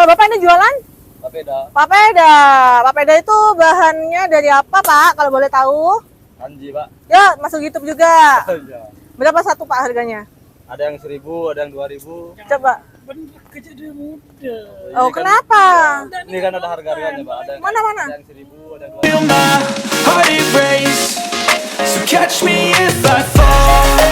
Kalau Bapak ini jualan? Papeda. Papeda. Papeda itu bahannya dari apa, Pak? Kalau boleh tahu? Kanji, Pak. Ya, masuk YouTube juga. Iya. Berapa satu, Pak, harganya? Ada yang 1.000, ada yang 2.000. Coba. Bener kejadian muda. Oh, kenapa? Ini kan ada harga-harganya, Pak. Ada Mana? ada yang 1.000, ada yang 2.000. Feel my heart erase. So catch me if I fall.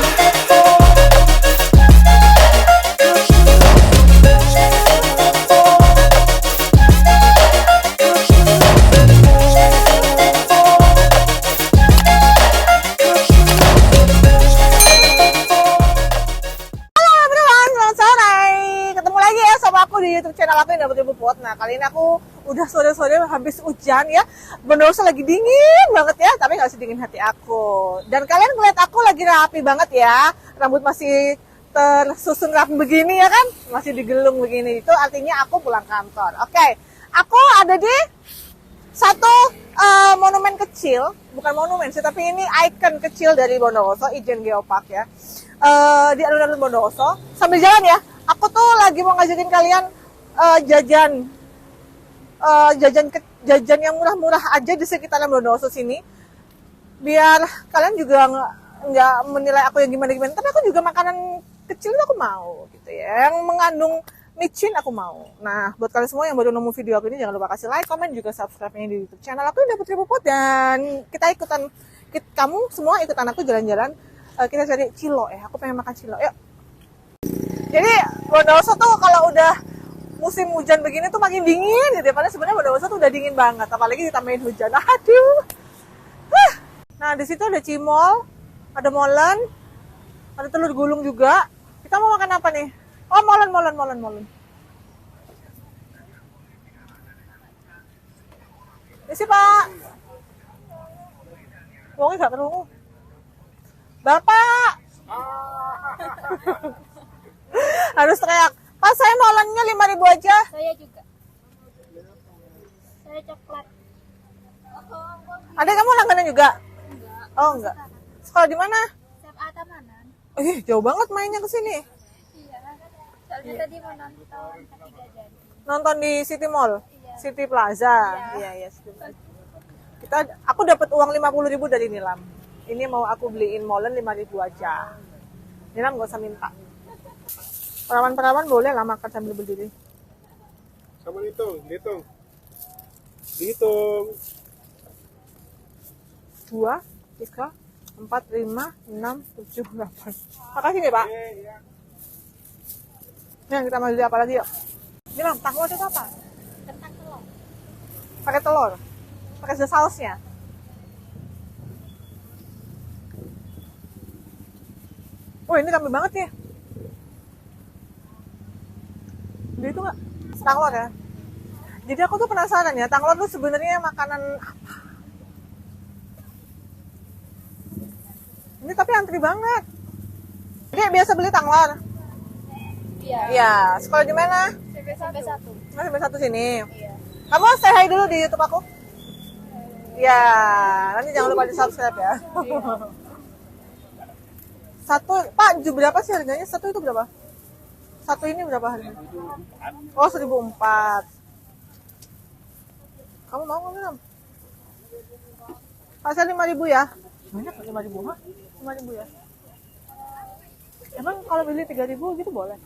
Di YouTube channel aku yang dapat Puput. Nah, kali ini aku udah sore-sore habis hujan ya. Bondowoso lagi dingin banget ya, tapi nggak sedingin hati aku. Dan kalian ngeliat aku lagi rapi banget ya. Rambut masih tersusun rapi begini ya kan? Masih digelung begini. Itu artinya aku pulang kantor. Oke. Aku ada di satu monumen kecil, bukan monumen sih, tapi ini ikon kecil dari Bondowoso, Ijen Geopark ya. Di alun-alun Bondowoso. Sambil jalan ya, aku tuh lagi mau ngajakin kalian jajan yang murah-murah aja di sekitaran Bondowoso sini, biar kalian juga nggak menilai aku yang gimana-gimana. Tapi aku juga makanan kecil itu aku mau gitu ya, yang mengandung micin aku mau. Nah, buat kalian semua yang baru nemu video aku ini, jangan lupa kasih like, komen, juga subscribe-nya di YouTube channel aku yang Putri Puput. Dan kamu semua ikutan aku jalan-jalan, kita cari cilo ya. Aku pengen makan cilo, yuk. Jadi Bondowoso tuh kalau udah musim hujan begini tuh makin dingin gitu ya. Padahal sebenarnya Bondowoso tuh udah dingin banget, apalagi ditambahin hujan. Aduh. Nah, di situ ada cimol, ada molen, ada telur gulung juga. Kita mau makan apa nih? Oh, molen. Ini sih, Pak. Uangnya nggak perlu. Bapak. Harus teriak, Pak, saya molennya 5.000 aja. Saya juga. Saya coklat. Ada kamu langganan juga? Enggak. Oh, enggak. Sekolah di mana? SMA Tamanan. Jauh banget mainnya ke sini. Iya. Soalnya tadi mau nonton Ketiga Jadi. Nonton di City Mall, Iya. City Plaza. Iya, City Mall. Aku dapat uang 50.000 dari Nilam. Ini mau aku beliin molen 5.000 aja. Nilam gak usah minta. Perawan-perawan boleh lah makan sambil berdiri. Sama dihitung. 2, 3, 4, 5, 6, 7, 8. Makasih nih, Pak. Nih, kita mau beli apa lagi yuk? Nilam, tahu itu apa? Kentang telur. Pakai telur. Pakai sausnya. Oh, ini rame banget ya. Beli itu nggak? Tanglor ya. Jadi aku tuh penasaran ya, tanglor tuh sebenarnya makanan apa? Ini tapi antri banget. Dia biasa beli tanglor. Iya. Iya, sekolah di mana? Sampai satu. Masih sampai satu sini. Iya. Kamu say hi dulu di YouTube aku. Ya, nanti jangan lupa di subscribe ya. Satu, Pak, berapa sih harganya? Satu itu berapa? Satu ini berapa harganya? Oh, 1.004. Kamu mau nggak, Minam? Pasal 5.000 ya? Banyak 5.000, ha? 5.000 ya? Emang kalau beli 3.000 gitu boleh?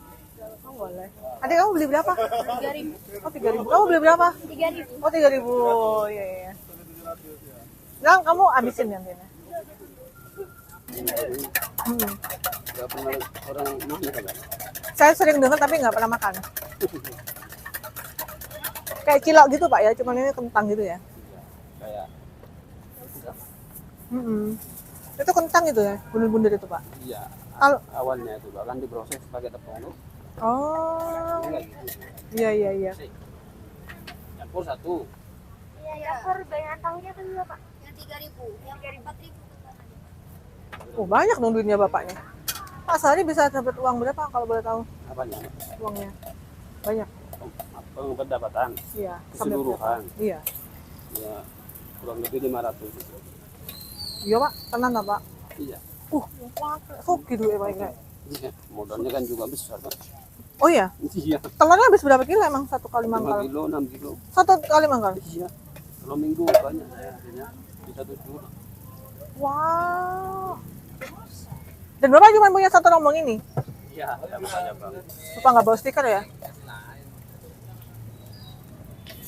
Oh, boleh. Adik kamu beli berapa? 3.000. Oh, 3.000. Kamu beli berapa? 3.000. Oh, 3.000. Iya. Nah, kamu habisin yang ini. Gak pernah orang mana kan? Saya sering dengar tapi nggak pernah makan. Kayak cilok gitu, Pak ya, cuman ini kentang gitu ya. Kayak Itu kentang gitu ya, bundar-bundar itu, Pak. iya. Kalau Awalnya itu bahkan diproses pakai tepung. oh, Enggak gitu. iya. Campur satu. Iya. Dapur banyak tahunya kan juga, Pak? Yang 3.000, yang 4.000. Oh, banyak dong duitnya bapaknya. Pak, sehari bisa dapat uang berapa kalau boleh tahu Apanya? uangnya? Banyak. Pendapatan Iya, sampai keseluruhan. berapa? Iya. Ya, kurang lebih 500. Iya, Pak, tenan lah, Pak. Iya. Sok gitu ya, Pak. Iya. Modalnya kan juga besar, Pak. Oh iya, Iya. telurnya habis berapa kilo emang satu kali 5 mangkal? kilo, 6 kilo. Satu kali mangkal? Iya. Kalau minggu banyak saya artinya bisa 7. Wow. Dan Bapak cuma punya satu rombong ini? Iya, banyak banget. Bapak nggak bawa stiker ya?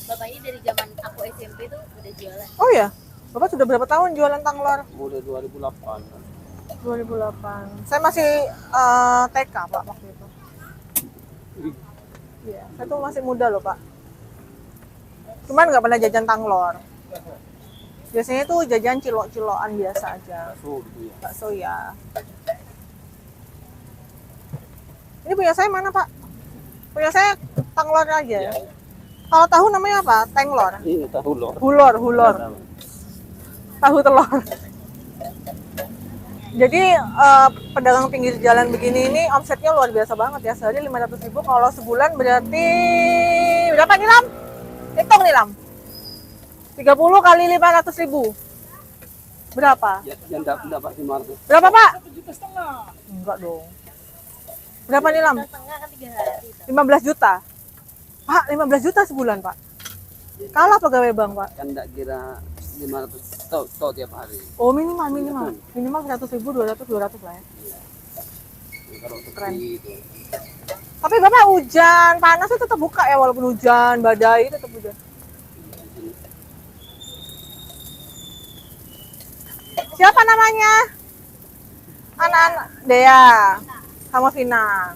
Bapak ini dari zaman aku SMP tuh udah jualan. Oh ya? Bapak sudah berapa tahun jualan tanglor? Mulai 2008. 2008. Saya masih TK Pak waktu itu. Iya, saya tuh masih muda loh Pak. Cuman nggak pernah jajan tanglor. Biasanya tuh jajan cilok-cilokan biasa aja. Bakso gitu ya. Bakso ya. Ini punya saya mana Pak? Punya saya tanglor aja. Iya. Kalau tahu namanya apa? Tenglor. Ini tahu loh. Hulor. Tahu telur. Jadi pedagang pinggir jalan begini ini omsetnya luar biasa banget ya. Sehari 500.000, kalau sebulan berarti berapa nih Lam? Hitung nih Lam. 30 kali 500.000. Berapa? Ya, yang dapat 500. Berapa Pak? 1,5 juta. Enggak dong. Berapa nih Lam? Setengah kan 3 hari. 15 juta. Pak, 15 juta sebulan Pak. Kalah pegawai bank Pak. Kan enggak kira 500 tau tiap hari. Oh minimal. Minimal 100.000, 200 lah ya. Ya, kalau Keren. seperti itu. Tapi Bapak hujan, panasnya tetap buka ya walaupun hujan, badai tetap hujan. Siapa namanya? Anak-anak Dea sama Vina.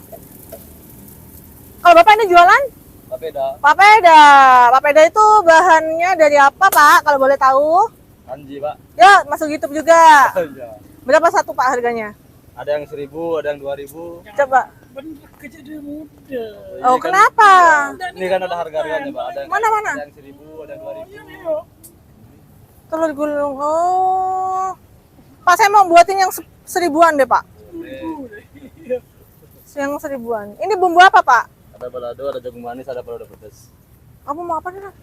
Kalau Bapak ini jualan? Papeda, Papeda itu bahannya dari apa Pak? Kalau boleh tahu? kanji Pak. Ya, masuk YouTube juga. Iya. Berapa satu Pak harganya? Ada yang 1.000, ada yang 2.000. Coba. Bener kejadian muda. Oh, kenapa? Ini kan ada harga-harganya Pak. Ada Mana? ada yang 1.000, ada yang 2.000. Telur gulung. Oh. Pak, saya mau buatin yang 1.000-an deh, Pak. Yang 1.000-an. Ini bumbu apa, Pak? Ada balado, ada jagung manis, ada balado pedas. Kamu mau apa nih, Nak?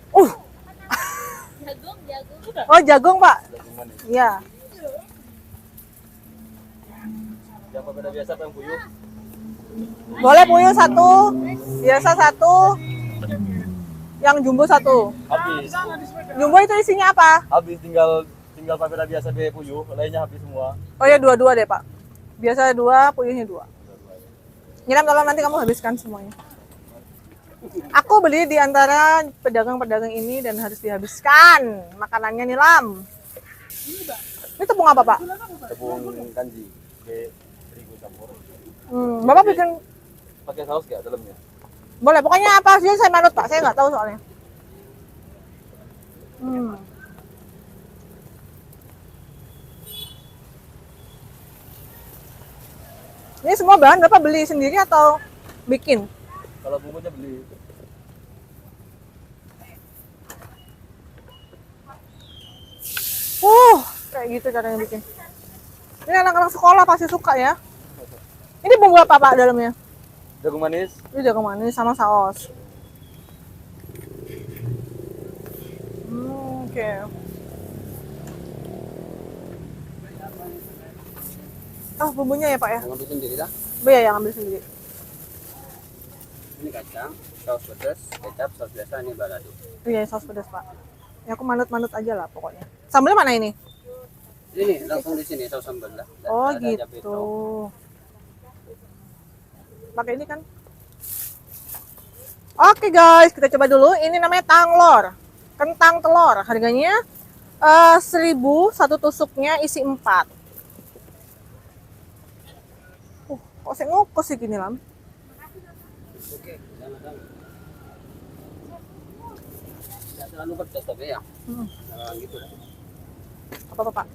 Jagung. Oh, jagung, Pak. Jagung manis. Iya. Yang papeda biasa apa yang puyuh? Boleh puyuh satu, biasa satu, yang jumbo satu. Habis. Jumbo itu isinya apa? Habis tinggal papeda biasa deh puyuh, lainnya habis semua. Oh ya, dua-dua deh, Pak. Biasa 2, puyuhnya 2. Nyiram, tolong nanti kamu habiskan semuanya. Aku beli di antara pedagang-pedagang ini dan harus dihabiskan makanannya nih, Lam. Ini tepung apa, Pak? Tepung kanji, terigu campur. Bapak bikin, Pakai saus nggak dalamnya? boleh. Pokoknya apa sih, saya manut, Pak. Saya nggak tahu soalnya. Ini semua bahan Bapak beli sendiri atau bikin? Kalau bumbunya beli. Kayak gitu caranya bikin. Ini anak-anak sekolah pasti suka ya. Ini bumbu apa Pak dalamnya? Jagung manis, Ini jagung manis sama saus. Oke. Oh, bumbunya ya Pak ya? yang ambil sendiri dah. Iya, yang ambil sendiri. Ini kacang, saus pedas, kecap, saus biasa, ini balado. Iya, saus pedas Pak. Ya aku manut-manut aja lah pokoknya. Sambelnya mana ini? Ini langsung di sini saus sambal lah. Oh Ada cabai gitu. rawit. Pakai ini kan? Oke guys, kita coba dulu. Ini namanya tanglor, kentang telur. Harganya 1.000 satu tusuknya, isi 4. Kok saya ngukus sih gini Lam? Oke, sama-sama. Tidak terlalu pedas tapi ya. Nah, gitu lah. Apa Pak?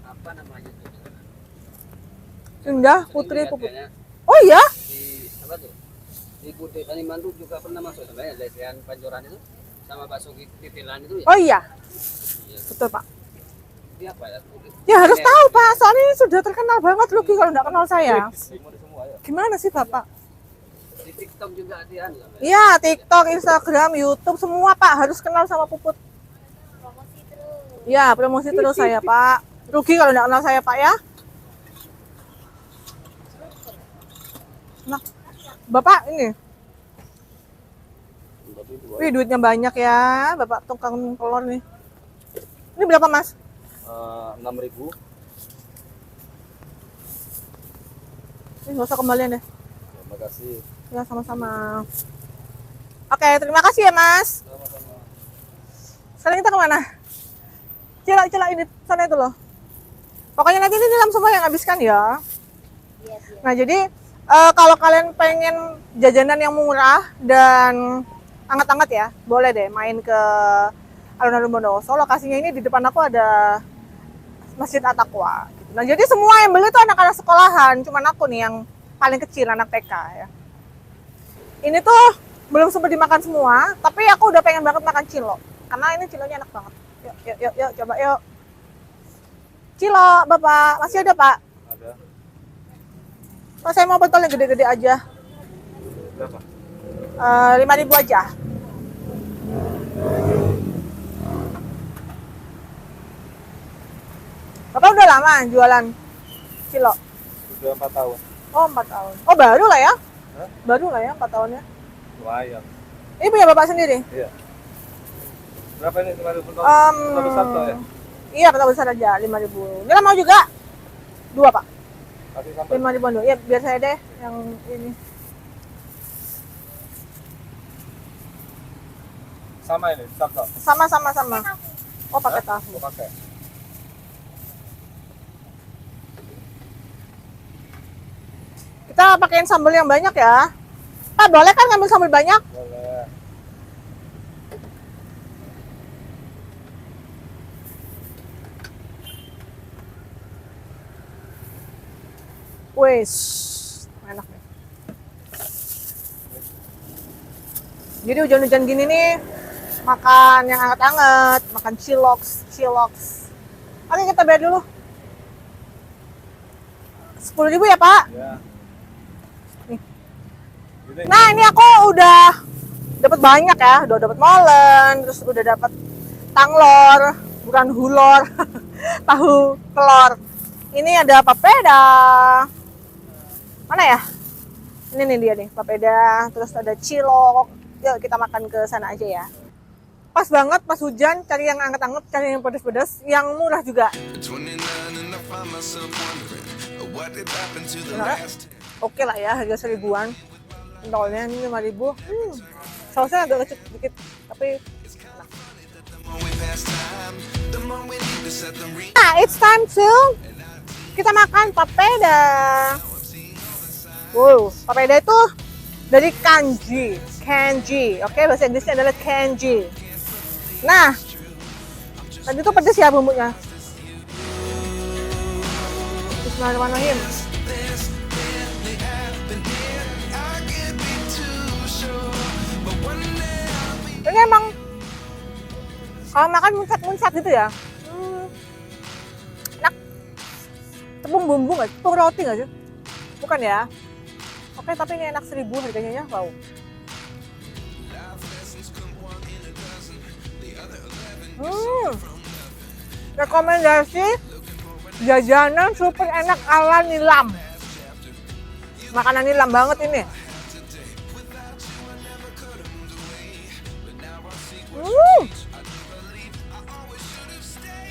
Apa namanya tuh? Indah Sering Putri lihat Puput. kayaknya Oh iya? di apa tuh? Di Kutai Kalimantan juga pernah masuk sebenarnya lesehan pancoran itu sama bakso titilan itu ya. Oh iya, Iya. betul Pak. Ini apa ya? Ya harus tahu Pak, soalnya ini sudah terkenal banget Lucky kalau nggak kenal saya. Semua ya. Gimana sih Bapak? Di Di TikTok juga dia anu. Iya, TikTok, Instagram, YouTube, semua Pak harus kenal sama Puput. Promosi terus. Ya, promosi terus saya Pak. Rugi kalau nggak kenal saya Pak ya. Nah, Bapak ini, wih duitnya banyak ya, Bapak tukang telur nih. Ini berapa Mas? 6.000. Ini nggak usah kembalian deh. Terima kasih. Ya sama-sama. Oke, terima kasih ya Mas. Sama-sama. Sekarang kita kemana? Cila ini sana itu loh. Pokoknya nanti ini dalam semua yang habiskan ya. Iya, iya. Nah jadi kalau kalian pengen jajanan yang murah dan anget-anget ya, boleh deh main ke alun-alun Bondowoso. Lokasinya ini di depan aku ada Masjid At-Taqwa. Gitu. Nah jadi semua yang beli itu anak-anak sekolahan, cuman aku nih yang paling kecil anak TK ya. Ini tuh belum sempat dimakan semua, tapi aku udah pengen banget makan cilo. Karena ini cilonya enak banget. Yuk, coba yuk. Cilo, Bapak. Masih ada, Pak? Ada. Oh, saya mau botol yang gede-gede aja. Berapa? 5.000 aja. Bapak udah lama jualan cilo? Sudah 4 tahun. Oh, 4 tahun. Oh, baru lah ya? Hah? Baru lah ya 4 tahunnya. Lumayan. Ini punya Bapak sendiri? Iya. Berapa ini 5.000 ton? Um, Satu satu ya? Iya, betul besar aja 5.000. Ini mau juga? 2, Pak. Kasih sampai. 5.000 dulu. Ya, biar saya deh yang ini. Sama ini, satu. Sama. Oh, pakai Hah? tahu. Mau pakai. Kita pakein sambal yang banyak ya. Pak, boleh kan ngambil sambal banyak? Boleh. Wes, enak nih. Jadi hujan-hujan gini nih, makan yang hangat-hangat, makan ciloks. Oke, kita bayar dulu. 10.000 ya, Pak? Ya. Nih. Gini. Nah, ini aku udah dapat banyak ya, udah dapat molen, terus udah dapat tanglor, bukan hulor, tahu telur. Ini ada papeda. Mana ya? Ini nih dia nih, papeda, terus ada cilok. Yuk kita makan ke sana aja ya. Pas banget pas hujan, cari yang anget-anget, cari yang pedas-pedas, yang murah juga. 29 and I find myself wondering what did happen to the Bener, last. Oke lah ya, harga 1.000-an. Pentolnya ini 5.000. Sausnya agak kecil dikit, tapi enak. The more we pass time, the more we need to set them real. Nah, it's time to kita makan papeda. Wow, papeda itu dari kanji. Oke, bahasa Inggrisnya adalah kanji. Nah, tadi itu pedes ya bumbunya. Bismillahirrahmanirrahim. Ini emang kalau makan muncrat gitu ya. Enak. Tepung bumbu nggak? Tepung roti nggak sih? Bukan ya? Oke, tapi ini enak 1.000 harganya ya. Wow. Rekomendasi jajanan super enak ala Nilam. Makanan Nilam banget ini.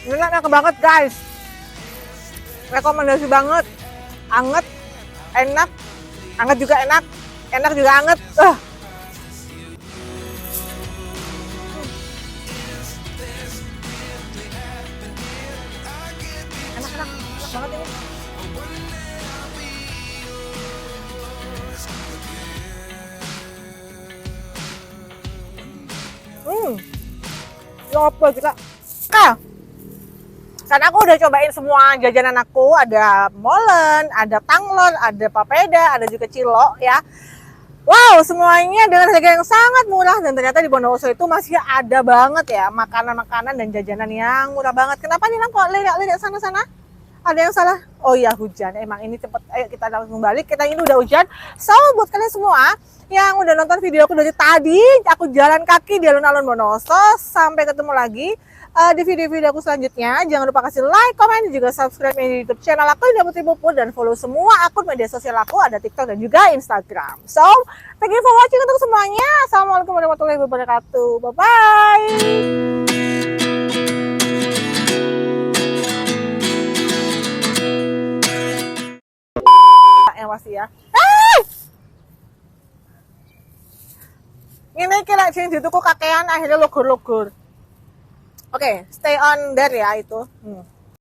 Ini enak banget guys. Rekomendasi banget. Anget, enak, anget juga enak juga anget. Enak banget ini. Ya apa juga. Karena aku udah cobain semua jajanan aku, ada molen, ada tanglor, ada papeda, ada juga cilok ya. Wow, semuanya dengan harga yang sangat murah dan ternyata di Bondowoso itu masih ada banget ya makanan-makanan dan jajanan yang murah banget. Kenapa nih Lang kok lihat sana-sana? Ada yang salah? Oh iya, hujan. Emang ini cepet. Ayo kita langsung balik. Kita ini udah hujan. So, buat kalian semua yang udah nonton video aku dari tadi, aku jalan kaki di alun-alun Wonosobo. Sampai ketemu lagi di video-video aku selanjutnya. Jangan lupa kasih like, komen, dan juga subscribe di YouTube channel aku Indah Putri Puput, dan follow semua akun media sosial aku, ada TikTok dan juga Instagram. So, thank you for watching untuk semuanya. Assalamualaikum warahmatullahi wabarakatuh. Bye-bye. Yang pasti ya. Ini kira sing dituku kakean akhirnya logur-logur. Oke, stay on there ya itu.